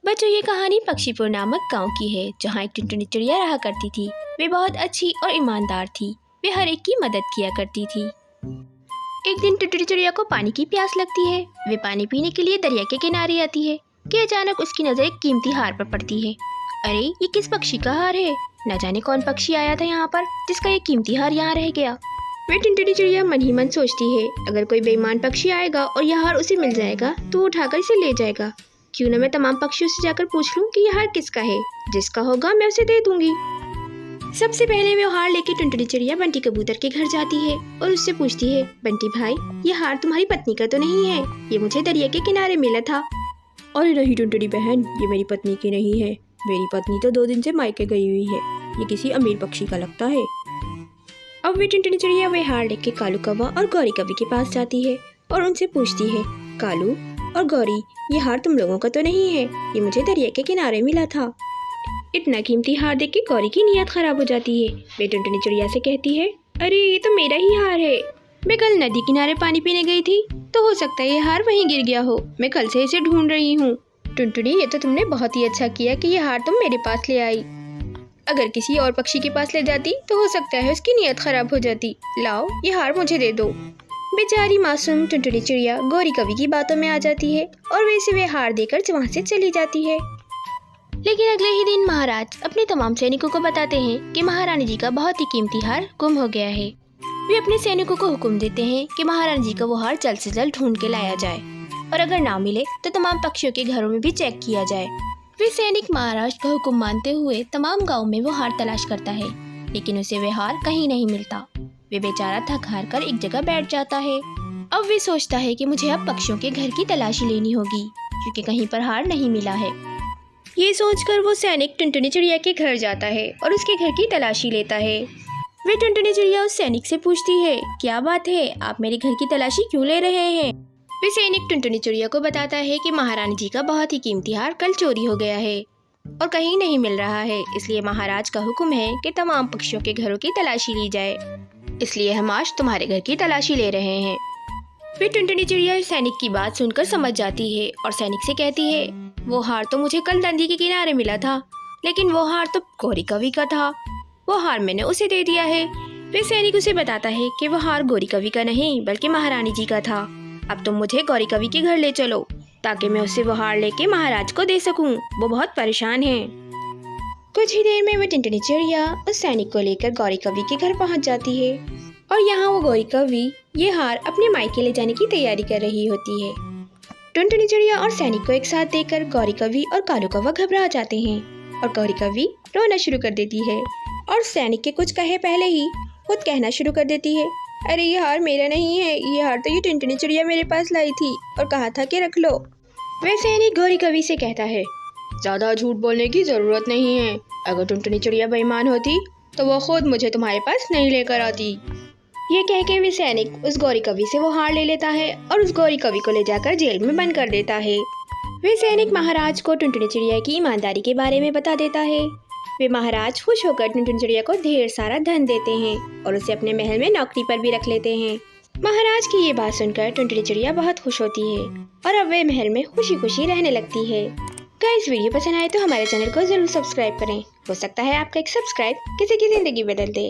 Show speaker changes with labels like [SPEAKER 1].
[SPEAKER 1] बच्चों, ये कहानी पक्षीपुर नामक गांव की है, जहां एक टुनटुनी चिड़िया रहा करती थी। वे बहुत अच्छी और ईमानदार थी। वे हर एक की मदद किया करती थी। एक दिन टुनटुनी चिड़िया को पानी की प्यास लगती है। वे पानी पीने के लिए दरिया के किनारे आती है कि अचानक उसकी नजर एक कीमती हार पर पड़ती है। अरे, ये किस पक्षी का हार है? न जाने कौन पक्षी आया था यहाँ पर जिसका ये कीमती हार यहाँ रह गया। वे टुनटुनी चिड़िया मन ही मन सोचती है, अगर कोई बेईमान पक्षी आएगा और यह हार उसे मिल जाएगा तो वो उठाकर इसे ले जाएगा। क्यों न मैं तमाम पक्षियों से जाकर पूछ लूं कि यह हार किसका है। जिसका होगा मैं उसे दे दूंगी। सबसे पहले वे हार लेके टुनटुनी चिड़िया बंटी कबूतर के घर जाती है और उससे पूछती है, बंटी भाई, ये हार तुम्हारी पत्नी का तो नहीं है? ये मुझे दरिया के किनारे मिला था।
[SPEAKER 2] अरे नहीं टुनटुनी बहन, ये मेरी पत्नी की नहीं है। मेरी पत्नी तो 2 दिन से मायके गई हुई है। ये किसी अमीर पक्षी का लगता है।
[SPEAKER 1] अब वे टुनटुनी चिड़िया वे हार लेके कालू कौवा और गौरी कवि के पास जाती है और उनसे पूछती है, कालू और गौरी, ये हार तुम लोगों का तो नहीं है? ये मुझे दरिया के किनारे मिला था। इतना कीमती हार देख के गौरी की नीयत खराब हो जाती है। वे टुनटुनी चिड़िया से कहती है, अरे ये तो मेरा ही हार है। मैं कल नदी किनारे पानी पीने गई थी, तो हो सकता है ये हार वहीं गिर गया हो। मैं कल से इसे ढूंढ रही हूँ। टुनटुनी, ये तो तुमने बहुत ही अच्छा किया कि ये हार तुम मेरे पास ले आई। अगर किसी और पक्षी के पास ले जाती तो हो सकता है उसकी नीयत खराब हो जाती। लाओ, ये हार मुझे दे दो। बेचारी मासूम टुनटुनी चिड़िया गौरी कवि की बातों में आ जाती है और वैसे वे हार देकर वहाँ से चली जाती है। लेकिन अगले ही दिन महाराज अपने तमाम सैनिकों को बताते हैं कि महारानी जी का बहुत ही कीमती हार गुम हो गया है। वे अपने सैनिकों को हुक्म देते हैं कि महारानी जी का वो हार जल्द से जल्द ढूंढ के लाया जाए और अगर ना मिले तो तमाम पक्षियों के घरों में भी चेक किया जाए। वे सैनिक महाराज का हुक्म मानते हुए तमाम गाँव में वो हार तलाश करता है, लेकिन उसे वे हार कहीं नहीं मिलता। वे बेचारा थक हार कर एक जगह बैठ जाता है। अब वे सोचता है कि मुझे अब पक्षियों के घर की तलाशी लेनी होगी, क्योंकि कहीं पर हार नहीं मिला है। ये सोचकर वो सैनिक टुनटुनी चिड़िया के घर जाता है और उसके घर की तलाशी लेता है। वे टुनटुनी चिड़िया उस सैनिक से पूछती है, क्या बात है, आप मेरे घर की तलाशी क्यों ले रहे हैं? वे सैनिक टुनटुनी चिड़िया को बताता है कि महारानी जी का बहुत ही कीमती हार कल चोरी हो गया है और कहीं नहीं मिल रहा है, इसलिए महाराज का हुक्म है कि तमाम पक्षियों के घरों की तलाशी ली जाए। इसलिए हम आज तुम्हारे घर की तलाशी ले रहे हैं। फिर टुनटुनी चिड़िया सैनिक की बात सुनकर समझ जाती है और सैनिक से कहती है, वो हार तो मुझे कल नदी के किनारे मिला था, लेकिन वो हार तो गौरी कवि का था। वो हार मैंने उसे दे दिया है। फिर सैनिक उसे बताता है कि वो हार गौरी कवि का नहीं बल्कि महारानी जी का था। अब तुम मुझे गौरी कवि के घर ले चलो ताकि मैं उससे वो हार लेके महाराज को दे सकूं। वो बहुत परेशान है। कुछ ही देर में वो टुनटुनी चिड़िया उस सैनिक को लेकर गौरी कवि के घर पहुंच जाती है और यहाँ वो गौरी कवि ये हार अपने मायके ले जाने की तैयारी कर रही होती है। टुनटुनी चिड़िया और सैनिक को एक साथ देखकर गौरी कवि और कालू कौवा घबरा जाते हैं और गौरी कवि रोना शुरू कर देती है और सैनिक के कुछ कहे पहले ही खुद कहना शुरू कर देती है, अरे ये हार मेरा नहीं है, ये हार तो ये टुनटुनी चिड़िया मेरे पास लाई थी और कहा था कि रख लो। वह सैनिक गौरी कवि से कहता है, ज्यादा झूठ बोलने की जरूरत नहीं है। अगर टुनटुनी चिड़िया बेईमान होती तो वो खुद मुझे तुम्हारे पास नहीं लेकर आती। ये कह के वे सैनिक उस गौरी कवि से वो हार ले लेता है और उस गौरी कवि को ले जाकर जेल में बंद कर देता है। वे सैनिक महाराज को टुनटुनी चिड़िया की ईमानदारी के बारे में बता देता है। वे महाराज खुश होकर टुनटुनी चिड़िया को ढेर सारा धन देते हैं और उसे अपने महल में नौकरी पर भी रख लेते हैं। महाराज की ये बात सुनकर टुनटुनी चिड़िया बहुत खुश होती है और अब वे महल में खुशी खुशी रहने लगती है। गाइस, वीडियो पसंद आए तो हमारे चैनल को जरूर सब्सक्राइब करें। हो सकता है आपका एक सब्सक्राइब किसी की जिंदगी बदल दे।